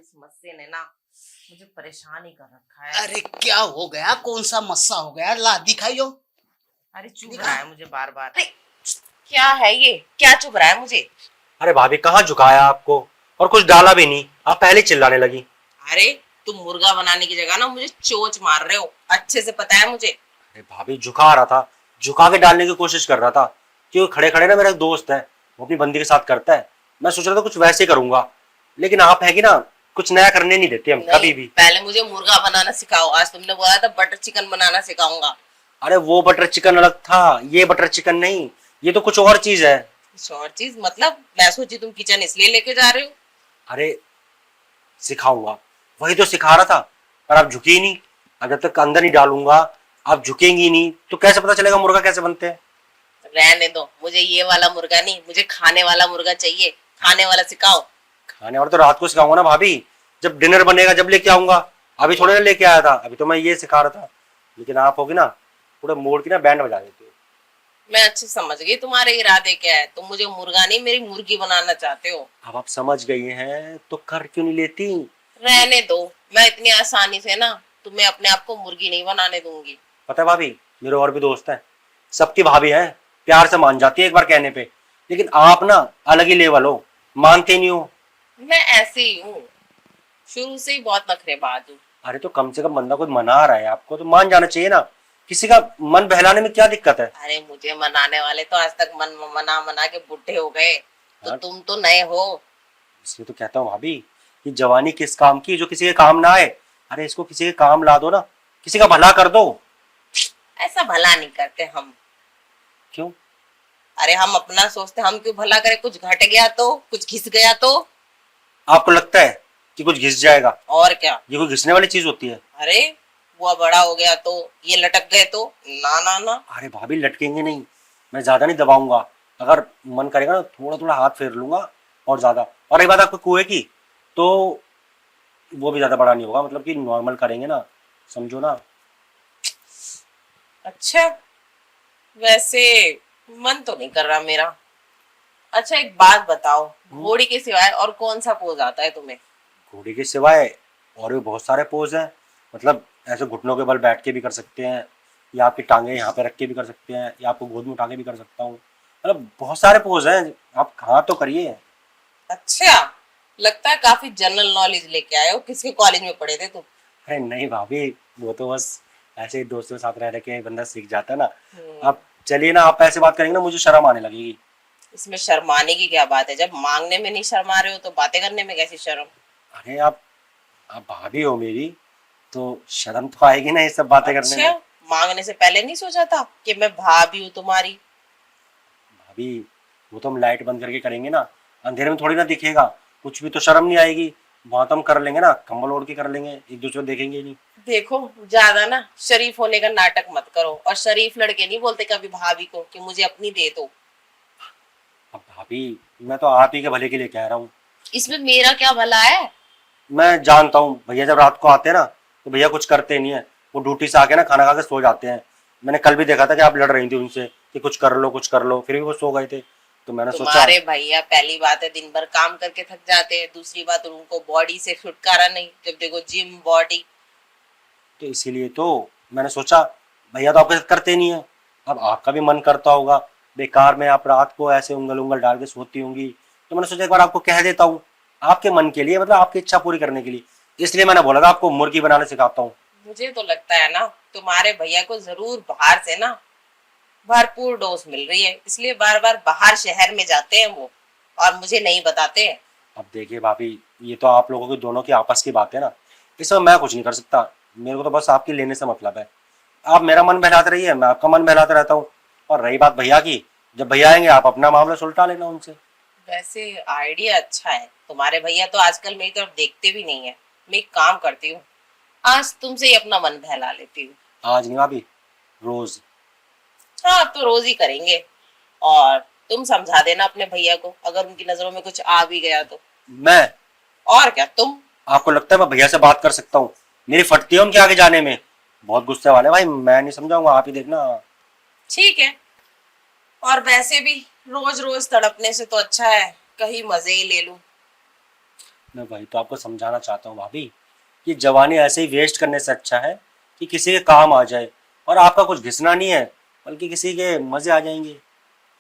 इस मस्से ने ना मुझे परेशान ही कर रखा है। अरे क्या हो गया? कौन सा मस्सा हो गया? ला दिखाइयो। अरे चुभ दिखा। रहा है मुझे बार बार। अरे क्या है ये, क्या चुभ रहा है मुझे? अरे भाभी कहाँ झुकाया आपको, और कुछ डाला भी नहीं, आप पहले चिल्लाने लगी। अरे तुम मुर्गा बनाने की जगह ना मुझे चोंच मार रहे हो, अच्छे से पता है मुझे। अरे भाभी झुका रहा था, झुका के डालने की कोशिश कर रहा था, क्योंकि खड़े खड़े ना मेरा एक दोस्त है, वो अपनी बंदी के साथ करता है। मैं सोच रहा था कुछ वैसे ही करूंगा, लेकिन आप है कि ना, कुछ नया करने नहीं देते हम कभी भी। पहले मुझे मुर्गा बनाना सिखाओ, आज तुमने बोला था बटर चिकन बनाना सिखाऊंगा। अरे वो बटर चिकन अलग था, ये बटर चिकन नहीं, ये तो कुछ और चीज है। कुछ और चीज मतलब? मैं सोची तुम किचन इसलिए लेके जा रहे हो। अरे सिखाऊंगा, वही तो सिखा रहा था, पर आप झुकी ही नहीं। अब जब तक अंदर नहीं डालूंगा, आप झुकेंगी ही नहीं, तो कैसे पता चलेगा मुर्गा कैसे बनते हैं। रहने दो, मुझे ये वाला मुर्गा नहीं, मुझे खाने वाला मुर्गा चाहिए। खाने वाला सिखाओ। खाने वाला तो रात को सिखाऊंगा ना भाभी, जब डिनर बनेगा जब लेके आऊंगा। अभी थोड़े ना लेके आया था, अभी तो मैं ये सिखा रहा था। लेकिन आप होगी ना, पूरे मूड की ना बैंड बजा देती हो। मैं अच्छे समझ गई तुम्हारे इरादे क्या है। तुम मुझे मुर्गा नहीं, मेरी मुर्गी बनाना चाहते हो। अब आप समझ गई हैं तो कर क्यों नहीं लेती। रहने दो, मैं इतनी आसानी से ना तुम्हें अपने आप को मुर्गी नहीं बनाने दूंगी। पता है भाभी, मेरे और भी दोस्त हैं, सबकी भाभी हैं, प्यार से मान जाती है एक बार कहने पे, लेकिन आप ना अलग ही लेवल हो, मानते नहीं हो। मैं ऐसे ही हूँ, शुरू से ही बहुत नखरेबाज हूँ। अरे तो कम से कम बंदा कोई मना रहा है आपको तो मान जाना चाहिए ना, किसी का मन बहलाने में क्या दिक्कत है। अरे मुझे मनाने वाले तो आज तक मन मना मना के बुढ़े हो गए, तो हाँ, तुम तो नए हो। इसलिए तो कहता हूँ भाभी, कि जवानी किस काम की जो किसी के काम ना आए। अरे इसको किसी के काम ला दो ना, किसी का भला कर दो। ऐसा भला नहीं करते हम। क्यों? अरे हम अपना सोचते, हम क्यों भला करें? कुछ घट गया तो, कुछ घिस गया तो। आपको लगता है कि कुछ घिस जाएगा? और क्या। ये कोई घिसने वाली चीज होती है? अरे वो बड़ा हो गया तो, ये लटक गए तो, ना ना ना। अरे भाभी लटकेंगे नहीं, मैं ज्यादा नहीं दबाऊंगा, अगर मन करेगा ना थोड़ा थोड़ा हाथ फेर लूंगा, और ज्यादा। और एक बात आपको कुएं की, तो वो भी ज्यादा बड़ा नहीं होगा, मतलब कि नॉर्मल करेंगे ना, समझो ना। अच्छा, वैसे मन तो नहीं कर रहा मेरा। अच्छा एक बात बताओ, घोड़ी के सिवाय और कौन सा पोज आता है तुम्हें? घोड़ी के सिवाय और भी बहुत सारे पोज हैं, मतलब ऐसे घुटनों के बल बैठ के भी कर सकते हैं, या आपकी टांगे यहाँ पे रख के भी कर सकते हैं, या आपको गोद में उठा के भी कर सकता हूँ, मतलब बहुत सारे पोज हैं, आप हाँ तो करिए। अच्छा, लगता है काफी जनरल नॉलेज लेके आए हो। किसके कॉलेज में पढ़े थे तुम? अरे नहीं भाभी, वो तो बस ऐसे ही दोस्तों के साथ रह रह के बंदा सीख जाता है ना। आप चलिए ना, आप ऐसे बात करेंगे ना मुझे शर्म आने लगेगी। इसमें शर्माने की क्या बात है? जब मांगने में नहीं शर्मा रहे हो तो बातें करने में कैसी शर्म? अरे आप भाभी हो मेरी, तो शर्म तो आएगी ना ये सब बातें करने अच्छा, में। मांगने से पहले नहीं सोचा था कि मैं भाभी हूँ तुम्हारी? भाभी वो तो हम लाइट बंद करके करेंगे ना, अंधेरे में थोड़ी ना दिखेगा, कुछ भी तो शर्म नहीं आएगी। वहां तो हम कर लेंगे ना, कंबल ओढ़ के कर लेंगे, एक दूसरे को देखेंगे ही नहीं। देखो, ज्यादा ना शरीफ होने का नाटक मत करो। और शरीफ लड़के नहीं बोलते कभी भाभी को कि मुझे अपनी दे दो। अब भाभी, मैं तो आप ही के भले के लिए कह रहा हूँ। इसमें मेरा क्या भला है? मैं जानता हूँ भैया जब रात को आते हैं ना, तो भैया कुछ करते नहीं है, वो ड्यूटी से आके ना खाना खा के सो जाते हैं। मैंने कल भी देखा था कि आप लड़ रही थी उनसे कि कुछ कर लो कुछ कर लो, फिर भी वो सो गए थे, तो मैंने सोचा। तुम्हारे भैया पहली बात है दिन भर काम करके थक जाते हैं, दूसरी बात उनको बॉडी से छुटकारा नहीं, जब देखो जिम बॉडी। तो इसीलिए तो मैंने सोचा, भैया तो आपके साथ करते नहीं है, अब आपका भी मन करता होगा, बेकार में आप रात को ऐसे उंगल उंगल डाल के सोती होंगी, तो मैंने सोचा एक बार आपको कह देता हूँ, आपके मन के लिए, मतलब आपकी इच्छा पूरी करने के लिए। इसलिए मैंने बोला था आपको मुर्गी बनाने सिखाता हूँ। मुझे तो लगता है ना तुम्हारे भैया को जरूर बाहर से ना भरपूर डोज मिल रही है, इसलिए बार बार बाहर शहर में जाते हैं वो, और मुझे नहीं बताते हैं। अब देखिए भाभी, ये तो आप लोगों की दोनों की आपस की बात है ना, इसमें मैं कुछ नहीं कर सकता, मेरे को तो बस आपकी लेने से मतलब है। आप मेरा मन बहलाते रहिए, मैं आपका मन बहलाता रहता हूँ। और रही बात भैया की, जब भैया आएंगे आप अपना मामला सुलटा लेना उनसे। वैसे आइडिया अच्छा है। तुम्हारे भैया तो आजकल मेरी तरफ देखते भी नहीं है। मैं एक काम करती हूँ, आज तुमसे ही अपना मन बहला लेती हूँ। आज नहीं भाभी, रोज। हाँ तो रोज ही करेंगे। और तुम समझा देना अपने भैया को, अगर उनकी नजरों में कुछ आ भी गया तो। मैं? और क्या तुम? आपको लगता है मैं भैया से बात कर सकता हूँ? मेरी फटती है उनके आगे जाने में, बहुत गुस्से वाले भाई, मैं नहीं समझाऊंगा, आप ही देखना। ठीक है। और वैसे भी रोज रोज तड़पने से तो अच्छा है कहीं मजे ही ले लूं। मैं वही तो आपको समझाना चाहता हूँ भाभी कि जवानी ऐसे ही वेस्ट करने से अच्छा है कि किसी के काम आ जाए, और आपका कुछ घिसना नहीं है बल्कि किसी के मजे आ जाएंगे।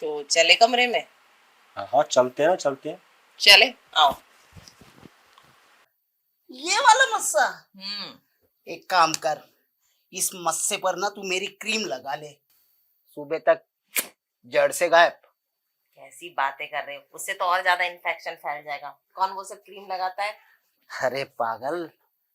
तो चले कमरे में। हाँ हाँ, चलते हैं ना, चलते हैं। चले, आओ। ये वाला मस्सा। हम्म। एक काम कर, इस मस्से पर ना तू मेरी क्रीम लगा ले, सुबह तक जड़ से गायब। कैसी बातें कर रहे हो, उससे तो और ज्यादा इन्फेक्शन फैल जाएगा। कौन वो सब क्रीम लगाता है? अरे पागल,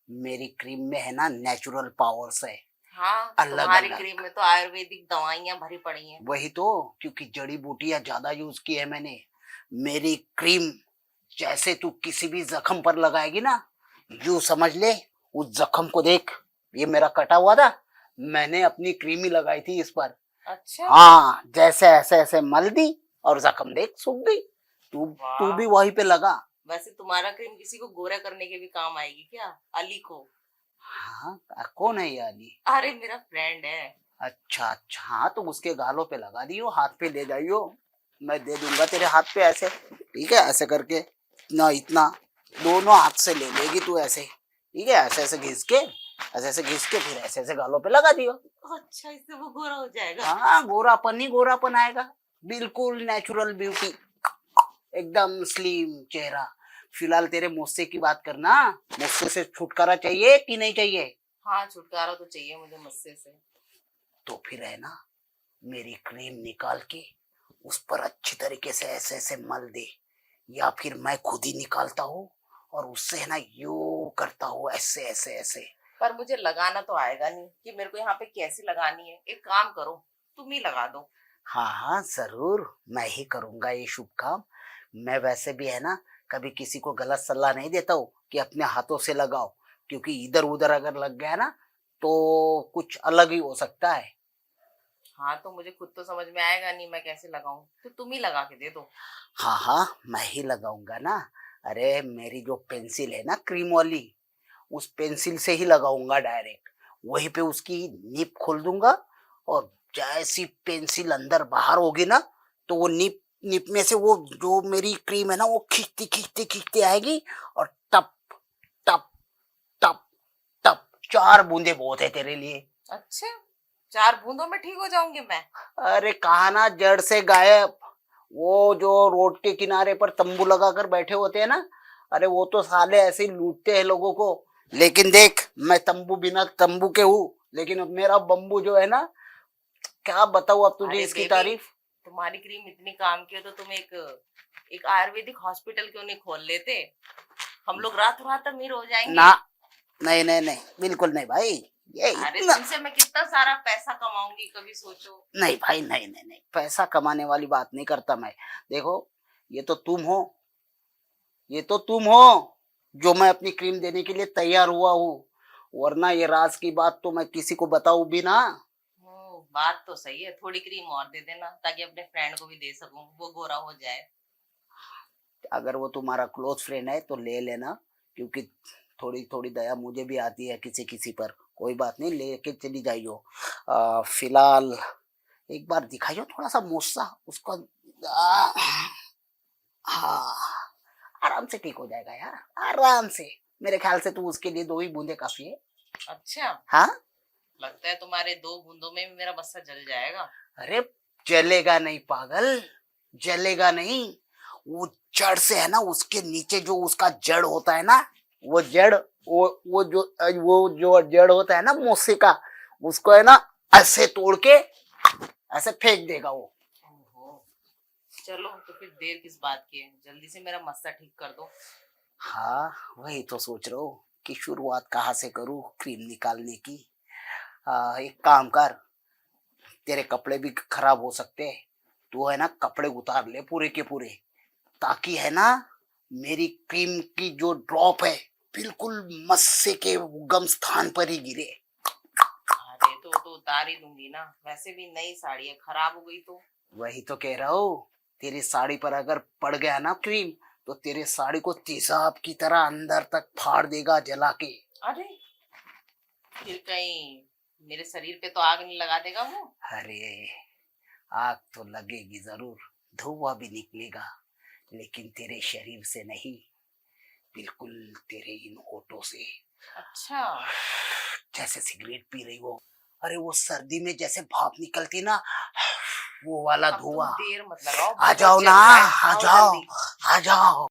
मेरी क्रीम में है ना नेचुरल पावर्स है। हाँ, अलग तुम्हारी अलग। क्रीम में तो आयुर्वेदिक दवाइयां भरी पड़ी हैं। वही तो, क्योंकि जड़ी बूटियां ज्यादा यूज की है मैंने। मेरी क्रीम जैसे तू किसी भी जख्म पर लगाएगी ना, यूं समझ ले उस जख्म को देख, ये मेरा कटा हुआ था, मैंने अपनी क्रीम ही लगाई थी इस पर। अच्छा। हाँ, जैसे ऐसे ऐसे मल दी और जख्म देख सूख गई। तू तू वाह। भी वहीं पे लगा। वैसे तुम्हारा क्रीम किसी को गोरा करने के भी काम आएगी क्या? अली को। हाँ, कौन है ये अली? अरे मेरा फ्रेंड है। अच्छा अच्छा, हाँ तो उसके गालों पे लगा दियो, हाथ पे ले जाइयो, मैं दे दूंगा तेरे हाथ पे ऐसे, ठीक है? ऐसे करके इतना इतना दोनों हाथ से ले लेगी तू ऐसे, ठीक है? ऐसे ऐसे घिस के, ऐसे ऐसे घिस के फिर ऐसे ऐसे गालों पे लगा दियो। अच्छा, इससे वो गोरा हो जाएगा? हाँ, गोरापन ही गोरापन आएगा, बिल्कुल नेचुरल ब्यूटी, एकदम स्लिम चेहरा। फिलहाल तेरे मुझसे की बात करना, मुझसे से छुटकारा चाहिए कि नहीं चाहिए? हाँ, छुटकारा तो चाहिए मुझे मुझसे से। तो फिर है ना, मेरी क्रीम निकाल के उस पर अच्छी तरीके से ऐसे ऐसे मल दे, या फिर मैं खुद ही निकालता हूँ और उससे है ना यू करता हूँ ऐसे ऐसे ऐसे। पर मुझे लगाना तो आएगा नहीं कि मेरे को यहाँ पे कैसे लगानी है। एक काम करो, तुम ही लगा दो। हाँ हाँ जरूर, मैं ही करूंगा ये शुभ काम। मैं वैसे भी है ना कभी किसी को गलत सलाह नहीं देता हूँ कि अपने हाथों से लगाओ, क्योंकि इधर उधर अगर लग गया ना तो कुछ अलग ही हो सकता है। हाँ, तो मुझे खुद तो समझ में आएगा नहीं मैं कैसे लगाऊं, तो तुम ही लगा के दे दो। हाँ हाँ, मैं ही लगाऊंगा ना। अरे मेरी जो पेंसिल है ना क्रीम वाली, उस पेंसिल से ही लगाऊंगा डायरेक्ट, वहीं पे उसकी निप खोल दूंगा, और जैसी पेंसिल अंदर बाहर होगी ना, तो वो निप निप में से वो जो मेरी क्रीम है ना वो खींचती खींचती खींचती आएगी, और टप टप टप टप, 4 बूंदे बहुत है तेरे लिए। अच्छा, 4 बूंदों में ठीक हो जाऊंगी मैं? अरे कहा ना, जड़ से गायब। वो जो रोड के किनारे पर तंबू लगाकर बैठे होते हैं ना, अरे वो तो साले ऐसे ही लूटते हैं लोगों को, लेकिन देख मैं तंबू बिना तंबू के हूँ, लेकिन अब मेरा बम्बू जो है ना, क्या बताऊँ अब तुझे अरे इसकी बेबी, तारीफ। तुम्हारी क्रीम इतनी काम की है तो तुम एक एक आयुर्वेदिक हॉस्पिटल क्यों नहीं खोल लेते? हम लोग रातों रात अमीर हो ना, जाएंगे। नहीं नहीं नहीं, बिल्कुल नहीं भाई, ये अरे इतना तुमसे मैं कितना सारा पैसा कमाऊंगी, कभी सोचो। नहीं भाई, नहीं नहीं नहीं, पैसा कमाने वाली बात नहीं करता मैं। देखो, ये तो तुम हो, ये तो तुम हो जो मैं अपनी क्रीम देने के लिए तैयार हुआ हूँ, वरना ये राज की बात तो मैं किसी को बताऊं भी ना। बात तो सही है, थोड़ी क्रीम और दे देना ताकि अपने फ्रेंड को भी दे सकूं, वो गोरा हो जाए। अगर वो तुम्हारा क्लोज फ्रेंड है तो ले लेना, क्योंकि थोड़ी थोड़ी दया मुझे भी आती है किसी किसी पर। कोई बात नहीं, लेके चली जाइयो। फिलहाल एक बार दिखाइयो थोड़ा सा मुस्सा उसको। आ, हाँ, आराम से ठीक हो जाएगा यार, आराम से। मेरे ख्याल से तू उसके लिए 2 ही बूंदे काफी है। अच्छा, हाँ, लगता है तुम्हारे 2 बूंदों में भी मेरा बस्सा जल जाएगा। अरे जलेगा नहीं पागल, जलेगा नहीं। वो जड़ से है ना, उसके नीचे जो उसका जड़ होता है ना, वो जड़, वो जो जड़ होता है ना मोसे का, उसको है ना ऐसे तोड़ के ऐसे फेंक देगा वो। ओहो, चलो तो फिर देर किस बात की है, जल्दी से मेरा मस्सा ठीक कर दो। हाँ, वही तो सोच रहा हूँ कि शुरुआत कहाँ से करूँ क्रीम निकालने की। एक काम कर, तेरे कपड़े भी खराब हो सकते हैं, तू है ना कपड़े उतार ले पूरे के पूरे, ताकि है ना मेरी क्रीम की जो ड्रॉप है बिल्कुल मस्से के उगम स्थान पर ही गिरे। अरे तो उतार ही दूंगी ना, वैसे भी नई साड़ी है, खराब हो गई तो। वही तो कह रहा हूँ, तेरी साड़ी पर अगर पड़ गया ना क्रीम, तो तेरे साड़ी को तेजाब की तरह अंदर तक फाड़ देगा जला के। अरे फिर कहीं मेरे शरीर पे तो आग नहीं लगा देगा वो? अरे आग तो लगेगी जरूर, धुआं भी निकलेगा, लेकिन तेरे शरीर से नहीं, बिल्कुल तेरे इन होठों से, अच्छा, जैसे सिगरेट पी रही हो। अरे वो सर्दी में जैसे भाप निकलती ना, वो वाला अब तुम धुआं। देर मत लगाओ, आ बस जाओ चल ना, रहा है, आ आओ जाओ, जल्दी। आ जाओ।